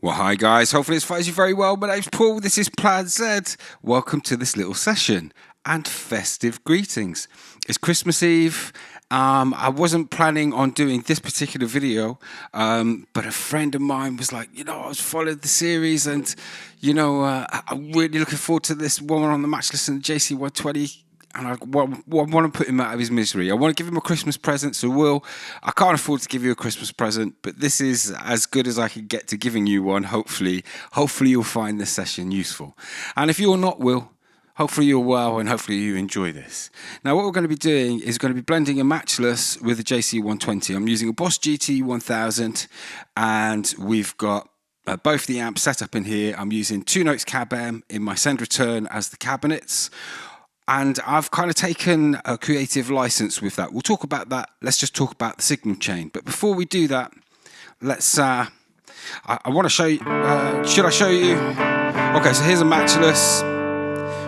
Well, hi guys, hopefully it finds you very well. My name's Paul, this is Plan Zed. Welcome to this little session and festive greetings. It's Christmas Eve. I wasn't planning on doing this particular video, but a friend of mine was like, I was following the series and, I'm really looking forward to this one on the Matchless and the JC120. And I want to put him out of his misery. I want to give him a Christmas present, so I can't afford to give you a Christmas present, but this is as good as I can get to giving you one, hopefully. Hopefully you'll find this session useful. And if you're not, hopefully you're well and hopefully you enjoy this. Now what we're going to be doing is going to be blending a Matchless with a JC120. I'm using a Boss GT1000 and we've got both the amps set up in here. I'm using 2 notes cab M in my send return as the cabinets. And I've kind of taken a creative license with that. We'll talk about that. Let's just talk about the signal chain. But before we do that, I want to show you, should I show you? Okay, so here's a Matchless.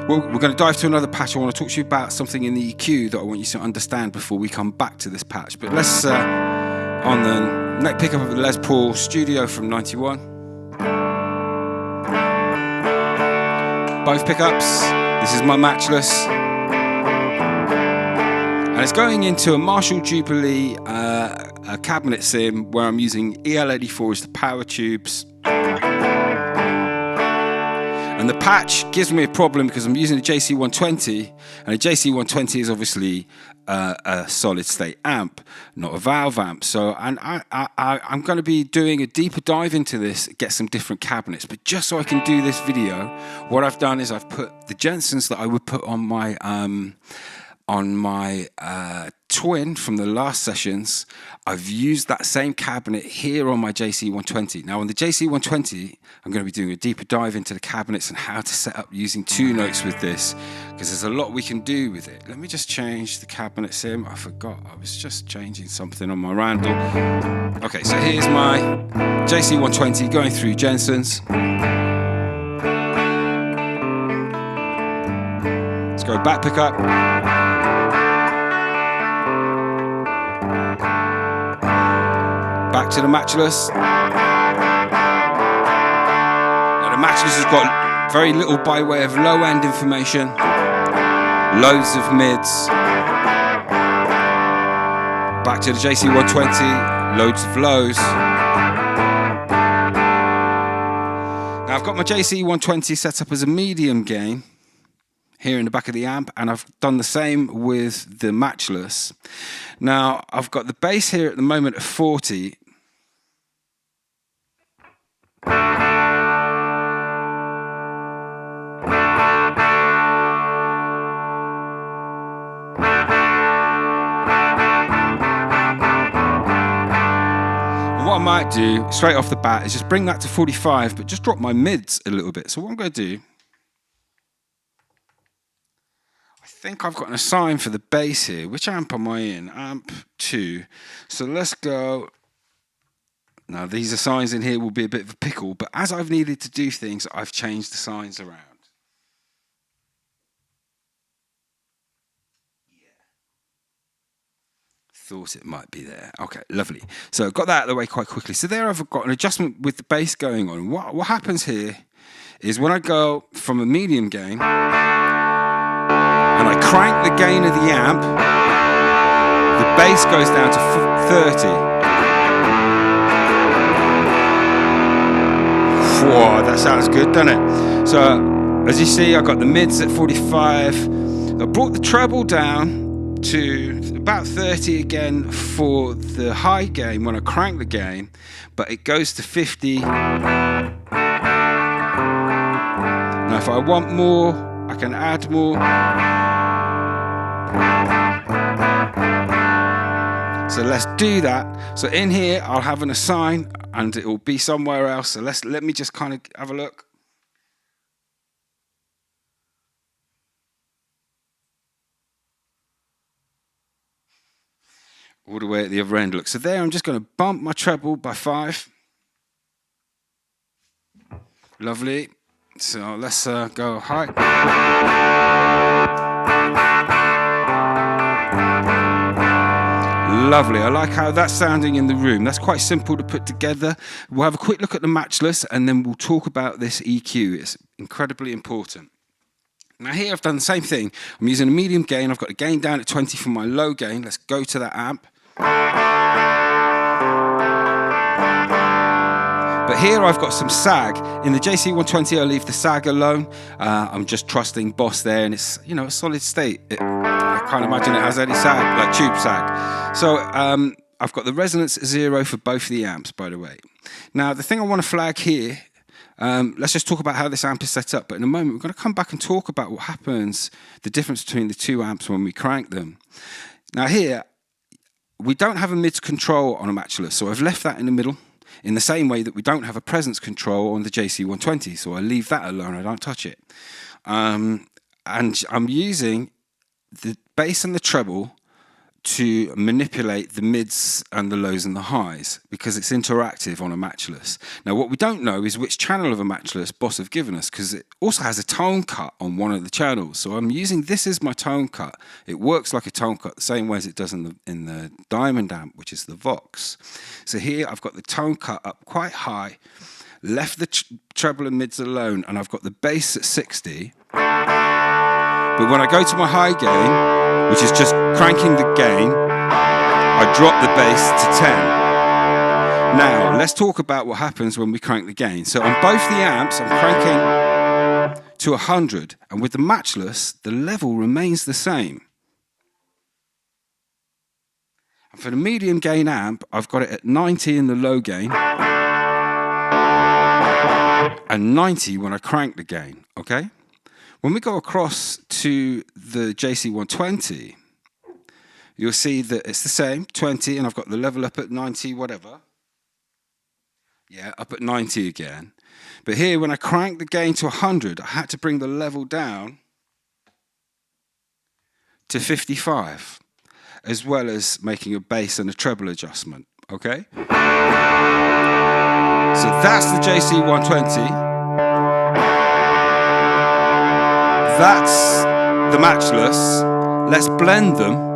We're going to dive to another patch. I want to talk to you about something in the EQ that I want you to understand before we come back to this patch. But let's, on the neck pickup of the Les Paul Studio from 91. Both pickups. This is my Matchless, and it's going into a Marshall Jubilee a cabinet sim where I'm using EL84 as the power tubes. And the patch gives me a problem because I'm using a JC120, and a JC120 is obviously a solid state amp, not a valve amp. So, and I'm going to be doing a deeper dive into this, get some different cabinets. But just so I can do this video, what I've done is I've put the Jensens that I would put on my twin from the last sessions. I've used that same cabinet here on my JC120. Now on the JC120, I'm going to be doing a deeper dive into the cabinets and how to set up using 2 notes with this, because there's a lot we can do with it. Let me just change the cabinet sim. I forgot, I was just changing something on my Randall. Okay, so here's my JC120 going through Jensens. Let's go back pickup. Back to the Matchless. Now the Matchless has got very little by way of low end information, loads of mids. Back to the JC120, loads of lows. Now I've got my JC120 set up as a medium gain here in the back of the amp, and I've done the same with the Matchless. Now I've got the bass here at the moment at 40. What I might do straight off the bat is just bring that to 45, but just drop my mids a little bit. So what I'm going to do, I think I've got an assign for the bass here. Which amp am I in? Amp 2. So let's go. Now these assigns in here will be a bit of a pickle, but as I've needed to do things, I've changed the signs around. Thought it might be there. Okay, lovely. So got that out of the way quite quickly. So there I've got an adjustment with the bass going on. What happens here is when I go from a medium gain and I crank the gain of the amp, the bass goes down to 30. Whoa, that sounds good, doesn't it? So as you see, I got the mids at 45. I brought the treble down to about 30 again for the high gain when I crank the gain, but it goes to 50. Now if I want more, I can add more. So let's do that. So in here I'll have an assign and it will be somewhere else. So let me just kind of have a look. All the way at the other end. Look, so there I'm just going to bump my treble by 5. Lovely. So let's go high. lovely. I like how that's sounding in the room. That's quite simple to put together. We'll have a quick look at the Matchless, and then we'll talk about this EQ. It's incredibly important. Now here I've done the same thing. I'm using a medium gain. I've got the gain down at 20 for my low gain. Let's go to that amp. But here I've got some sag. In the JC120 I leave the sag alone. I'm just trusting Boss there, and it's, you know, a solid state. I can't imagine it has any sag, like tube sag. So I've got the resonance at 0 for both the amps, by the way. Now the thing I want to flag here, let's just talk about how this amp is set up. But in a moment, we're going to come back and talk about what happens, the difference between the two amps when we crank them. Now here, we don't have a mids control on a Matchless, so I've left that in the middle, in the same way that we don't have a presence control on the JC120, so I leave that alone, I don't touch it. And I'm using the bass and the treble to manipulate the mids and the lows and the highs, because it's interactive on a Matchless. Now what we don't know is which channel of a Matchless Boss have given us, because it also has a tone cut on one of the channels. So I'm using this as my tone cut. It works like a tone cut the same way as it does in the Diamond amp, which is the Vox. So here I've got the tone cut up quite high, left the treble and mids alone, and I've got the bass at 60. But when I go to my high gain, which is just cranking the gain, I drop the bass to 10. Now, let's talk about what happens when we crank the gain. So on both the amps, I'm cranking to 100, and with the Matchless, the level remains the same. And for the medium gain amp, I've got it at 90 in the low gain, and 90 when I crank the gain, okay? When we go across to the JC120, you'll see that it's the same, 20, and I've got the level up at 90, whatever. Yeah, up at 90 again. But here, when I crank the gain to 100, I had to bring the level down to 55, as well as making a bass and a treble adjustment, okay? So that's the JC120. That's the Matchless. Let's blend them.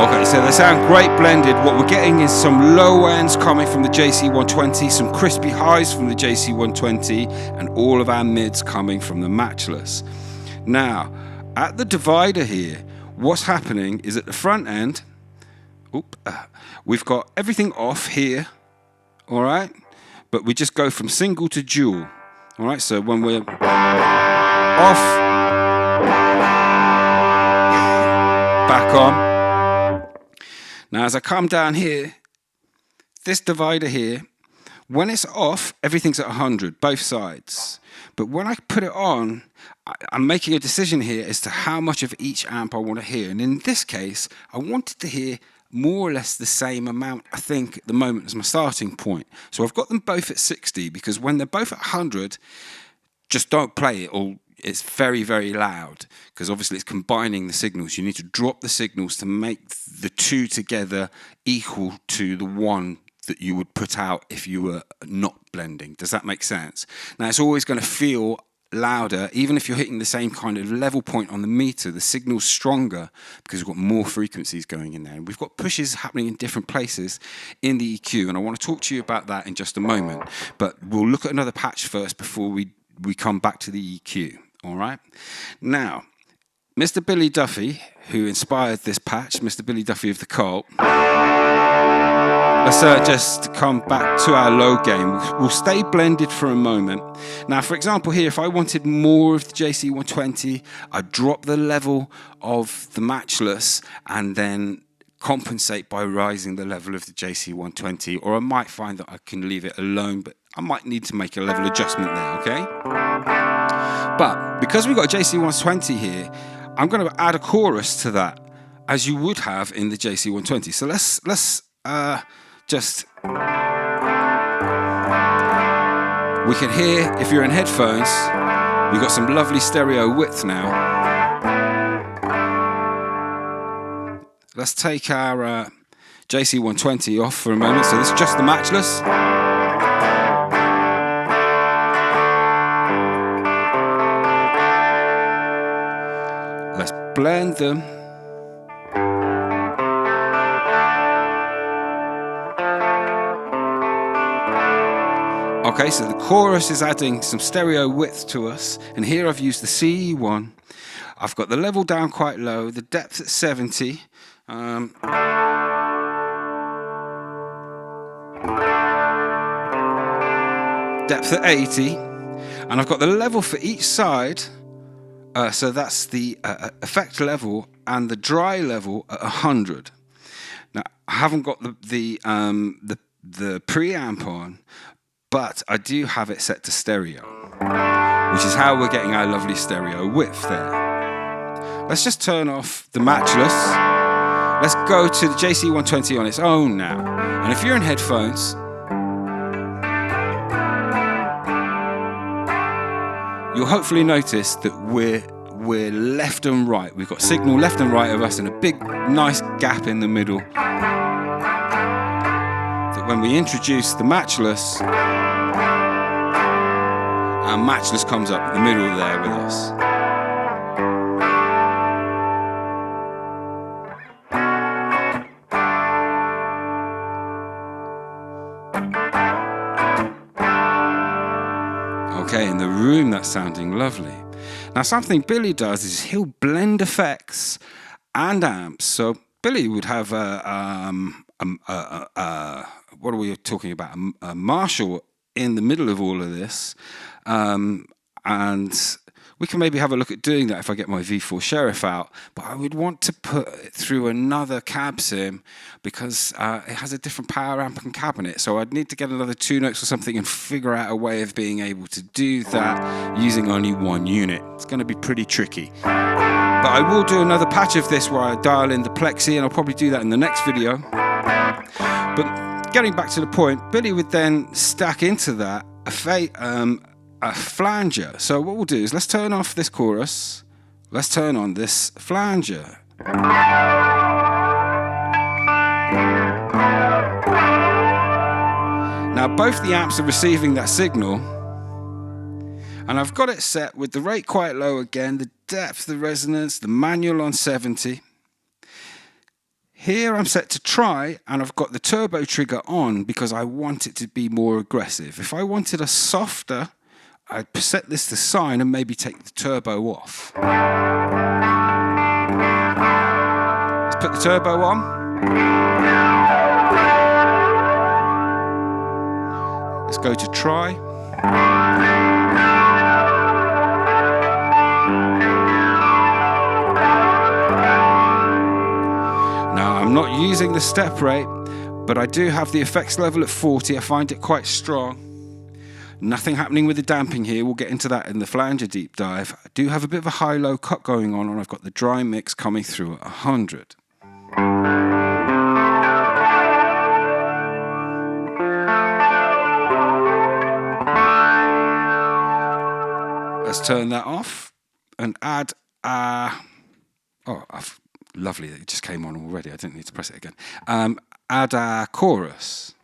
Okay, so they sound great blended. What we're getting is some low ends coming from the JC120, some crispy highs from the JC120, and all of our mids coming from the Matchless. Now, at the divider here, what's happening is at the front end, we've got everything off here, all right? But we just go from single to dual, all right? So when we're off, back on. Now, as I come down here, this divider here, when it's off, everything's at 100, both sides. But when I put it on, I'm making a decision here as to how much of each amp I want to hear. And in this case, I wanted to hear more or less the same amount, I think, at the moment as my starting point. So I've got them both at 60, because when they're both at 100, just don't play it, or it's very, very loud, because obviously it's combining the signals. You need to drop the signals to make the two together equal to the one that you would put out if you were not blending. Does that make sense? Now, it's always going to feel louder, even if you're hitting the same kind of level point on the meter. The signal's stronger because we've got more frequencies going in there. And we've got pushes happening in different places in the EQ, and I want to talk to you about that in just a moment. But we'll look at another patch first before we come back to the EQ. All right. Now, Mr. Billy Duffy, who inspired this patch, Mr. Billy Duffy of the Cult. Let's just come back to our low gain. We'll stay blended for a moment. Now, for example, here, if I wanted more of the JC120, I'd drop the level of the Matchless and then compensate by rising the level of the JC120, or I might find that I can leave it alone, but I might need to make a level adjustment there, okay? But because we've got a JC120 here, I'm going to add a chorus to that, as you would have in the JC120. So let's just... We can hear, if you're in headphones, We've got some lovely stereo width now. Let's take our JC120 off for a moment. So this is just the Matchless. Let's blend them. Okay, so the chorus is adding some stereo width to us, and here I've used the C1. I've got the level down quite low, the depth at 70. Depth at 80, and I've got the level for each side. So that's the effect level and the dry level at 100. Now I haven't got the preamp on, but I do have it set to stereo, which is how we're getting our lovely stereo width there. Let's just turn off the Matchless. Let's go to the JC120 on its own now. And if you're in headphones, you'll hopefully notice that we're left and right. We've got signal left and right of us and a big, nice gap in the middle. That when we introduce the Matchless, our Matchless comes up in the middle there with us. Okay, in the room that's sounding lovely. Now something Billy does is he'll blend effects and amps. So Billy would have what are we talking about? A Marshall in the middle of all of this, and we can maybe have a look at doing that if I get my V4 Sheriff out. But I would want to put it through another cab sim because it has a different power amp and cabinet. So I'd need to get another 2 notes or something and figure out a way of being able to do that using only one unit. It's going to be pretty tricky. But I will do another patch of this where I dial in the plexi, and I'll probably do that in the next video. But getting back to the point, Billy would then stack into that a flanger. So what we'll do is let's turn off this chorus. Let's turn on this flanger. Now both the amps are receiving that signal, and I've got it set with the rate quite low again, the depth, the resonance, the manual on 70. Here I'm set to try, and I've got the turbo trigger on because I want it to be more aggressive. If I wanted a softer, I'd set this to sine and maybe take the turbo off. Let's put the turbo on. Let's go to try. Now I'm not using the step rate, but I do have the effects level at 40. I find it quite strong. Nothing happening with the damping here. We'll get into that in the flanger deep dive. I do have a bit of a high-low cut going on, and I've got the dry mix coming through at 100. Let's turn that off and add lovely, it just came on already. I didn't need to press it again. Add our chorus.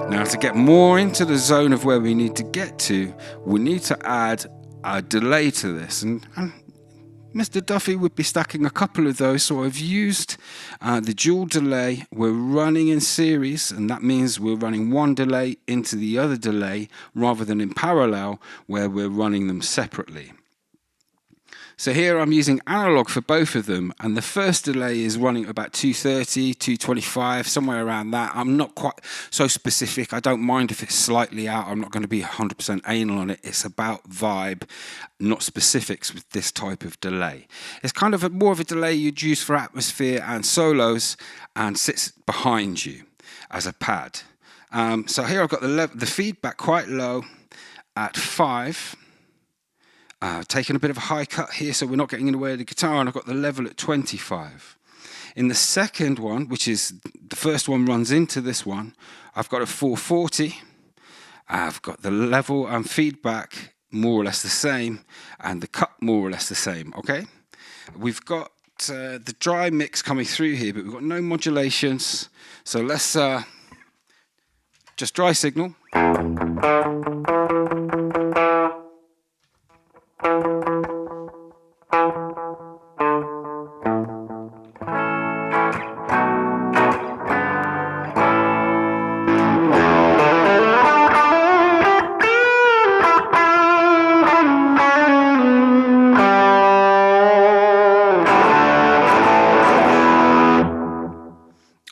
Now to get more into the zone of where we need to get to, we need to add a delay to this. And Mr. Duffy would be stacking a couple of those, so I've used the dual delay. We're running in series, and that means we're running one delay into the other delay rather than in parallel where we're running them separately. So here I'm using Analogue for both of them, and the first delay is running at about 230, 225, somewhere around that. I'm not quite so specific. I don't mind if it's slightly out. I'm not going to be 100% anal on it. It's about vibe, not specifics with this type of delay. It's kind of more of a delay you'd use for atmosphere and solos and sits behind you as a pad. So here I've got the feedback quite low at 5. Taking a bit of a high cut here so we're not getting in the way of the guitar, and I've got the level at 25. In the second one, which is the first one runs into this one, I've got a 440. I've got the level and feedback more or less the same, and the cut more or less the same, okay? We've got the dry mix coming through here, but we've got no modulations. So let's just dry signal.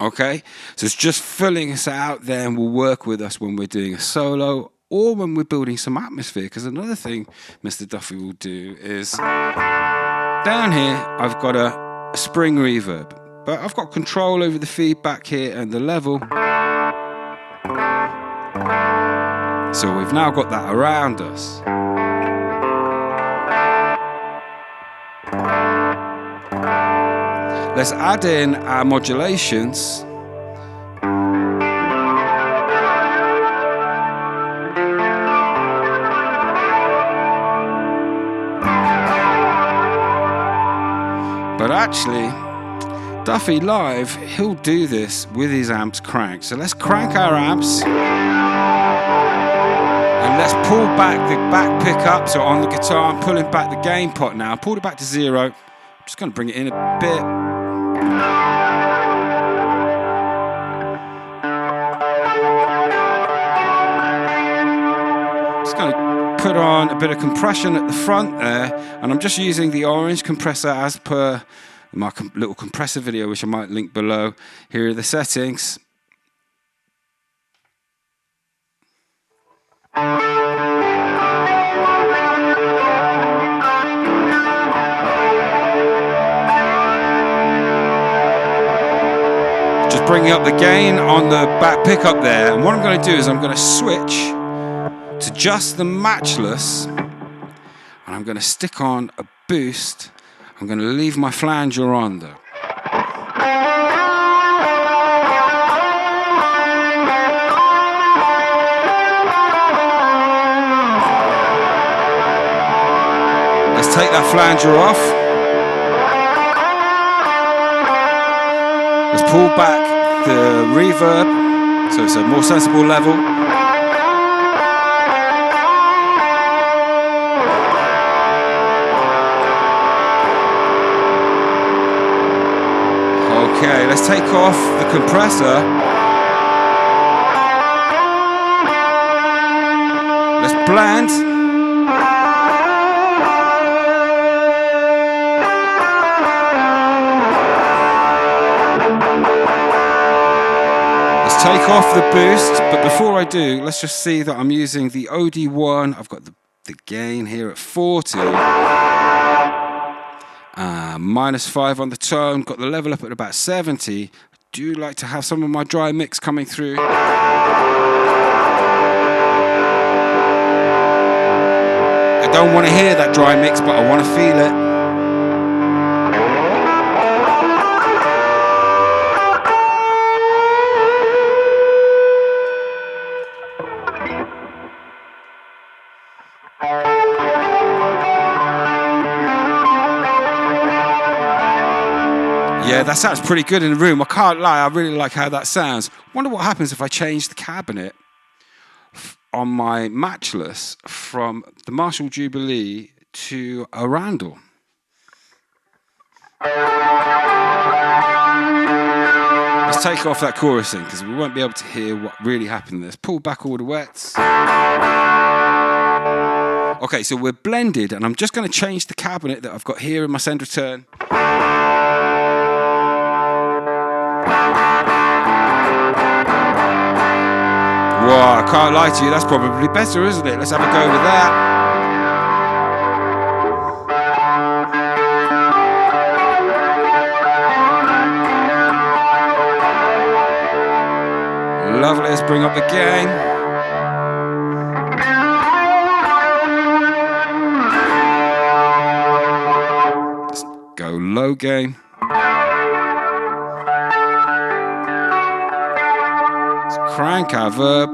Okay, so it's just filling us out there and will work with us when we're doing a solo or when we're building some atmosphere. Because another thing Mr. Duffy will do is, down here I've got a spring reverb, but I've got control over the feedback here and the level. So we've now got that around us. Let's add in our modulations. But actually, Duffy live, he'll do this with his amps cranked. So let's crank our amps. And let's pull back the back pickup. So on the guitar, I'm pulling back the gain pot now. I pulled it back to 0. I'm just going to bring it in a bit. Just going to put on a bit of compression at the front there, and I'm just using the orange compressor as per my little compressor video, which I might link below. Here are the settings. Just bringing up the gain on the back pickup there, and what I'm going to do is I'm going to switch to just the Matchless, and I'm going to stick on a boost. I'm going to leave my flanger on though. Let's take that flanger off. Let's pull back the reverb so it's a more sensible level. Okay, let's take off the compressor. Let's blend. Let's take off the boost, but before I do, let's just see that I'm using the OD1. I've got the gain here at 40. -5 on the tone, got the level up at about 70. I do like to have some of my dry mix coming through. I don't want to hear that dry mix, but I want to feel it. Yeah, that sounds pretty good in the room. I can't lie, I really like how that sounds. Wonder what happens if I change the cabinet on my Matchless from the Marshall Jubilee to a Randall. Let's take off that chorusing because we won't be able to hear what really happened. Let's pull back all the wets. Okay, so we're blended, and I'm just going to change the cabinet that I've got here in my send return. Wow, I can't lie to you, that's probably better, isn't it? Let's have a go with that. Lovely, let's bring up the gain. Let's go low gain. crank our verb.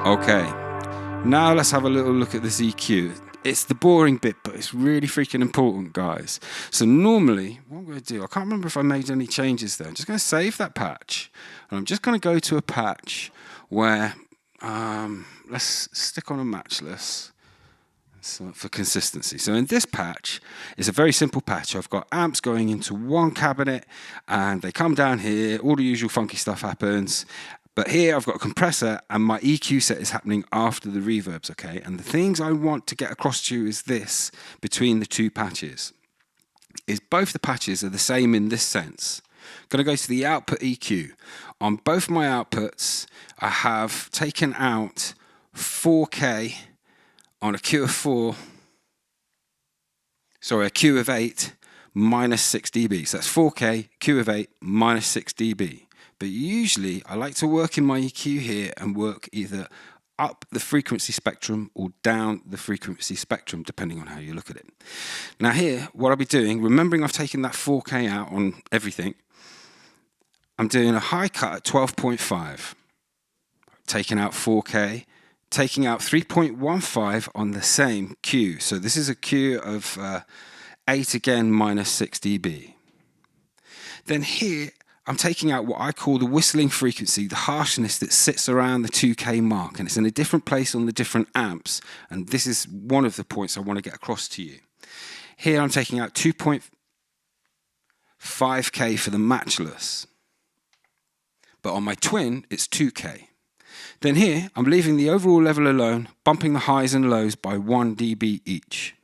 Okay, now let's have a little look at this EQ. It's the boring bit, but it's really freaking important, guys. So normally, what I'm going to do, I can't remember if I made any changes there. I'm just going to save that patch, and I'm just going to go to a patch where, let's stick on a Matchless for consistency. So in this patch, it's a very simple patch. I've got amps going into one cabinet, and they come down here. All the usual funky stuff happens. But here I've got a compressor and my EQ set is happening after the reverbs, okay? And the things I want to get across to you is this, between the two patches, is both the patches are the same in this sense. I'm going to go to the output EQ. On both my outputs, I have taken out 4K on a Q of 4, sorry, a Q of 8 minus 6 dB. So that's 4K, Q of 8 minus 6 dB. But usually I like to work in my EQ here and work either up the frequency spectrum or down the frequency spectrum, depending on how you look at it. Now here, what I'll be doing, remembering I've taken that 4K out on everything, I'm doing a high cut at 12.5, taking out 4K, taking out 3.15 on the same Q. So this is a Q of 8 again minus 6 dB. Then here, I'm taking out what I call the whistling frequency, the harshness that sits around the 2K mark, and it's in a different place on the different amps, and this is one of the points I want to get across to you. Here I'm taking out 2.5K for the Matchless, but on my Twin it's 2K. Then here I'm leaving the overall level alone, bumping the highs and lows by 1 dB each.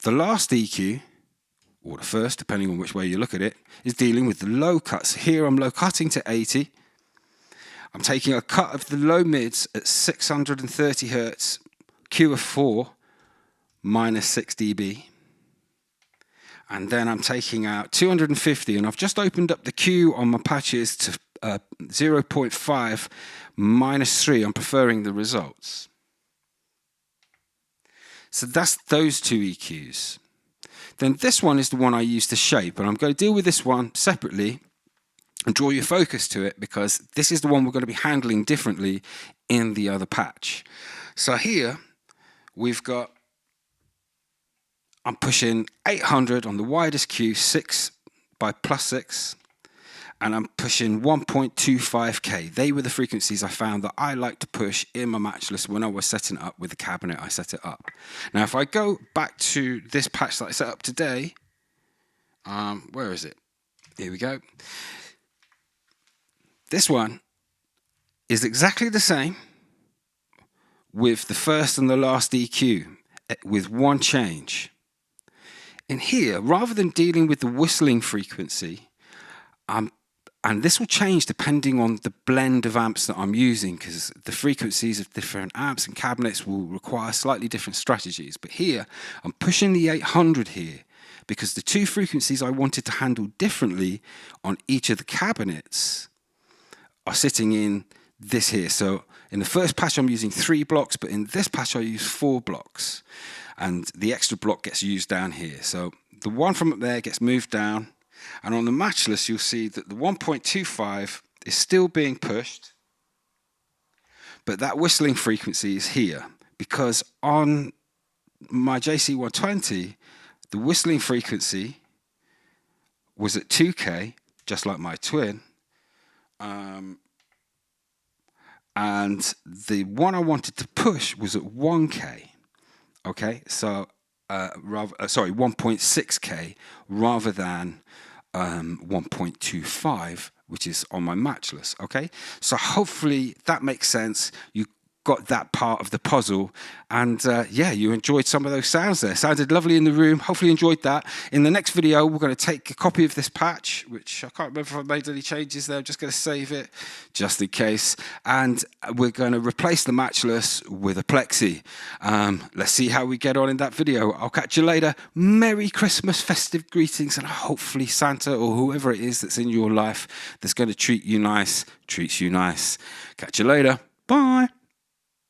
The last EQ, or the first, depending on which way you look at it, is dealing with the low cuts. Here I'm low cutting to 80. I'm taking a cut of the low mids at 630 Hertz, Q of 4, minus 6 dB. And then I'm taking out 250, and I've just opened up the Q on my patches to 0.5, minus 3. I'm preferring the results. So that's those two EQs. Then this one is the one I use to shape, and I'm going to deal with this one separately and draw your focus to it because this is the one we're going to be handling differently in the other patch. So here we've got, I'm pushing 800 on the widest Q, 6 by plus 6, and I'm pushing 1.25K. They were the frequencies I found that I like to push in my Matchless when I was setting it up with the cabinet I set it up. Now, if I go back to this patch that I set up today, where is it? Here we go. This one is exactly the same with the first and the last EQ, with one change. In here, rather than dealing with the whistling frequency, and this will change depending on the blend of amps that I'm using, because the frequencies of different amps and cabinets will require slightly different strategies. But here, I'm pushing the 800 here because the two frequencies I wanted to handle differently on each of the cabinets are sitting in this here. So in the first patch, I'm using 3 blocks, but in this patch, I use 4 blocks. And the extra block gets used down here. So the one from up there gets moved down. And on the Matchless, you'll see that the 1.25 is still being pushed, but that whistling frequency is here because on my JC120, the whistling frequency was at 2K, just like my Twin, and the one I wanted to push was at 1K. Okay, so 1.6K rather than 1.25, which is on my Matchless. Okay, so hopefully that makes sense. You got that part of the puzzle, and yeah, you enjoyed some of those sounds there. Sounded lovely in the room. Hopefully you enjoyed that. In the next video, we're going to take a copy of this patch, which I can't remember if I made any changes there. I'm just going to save it just in case, and we're going to replace the Matchless with a Plexi. Let's see how we get on in that video. I'll catch you later. Merry Christmas, festive greetings, and hopefully Santa or whoever it is that's in your life that's going to treat you nice treats you nice. Catch you later. Bye.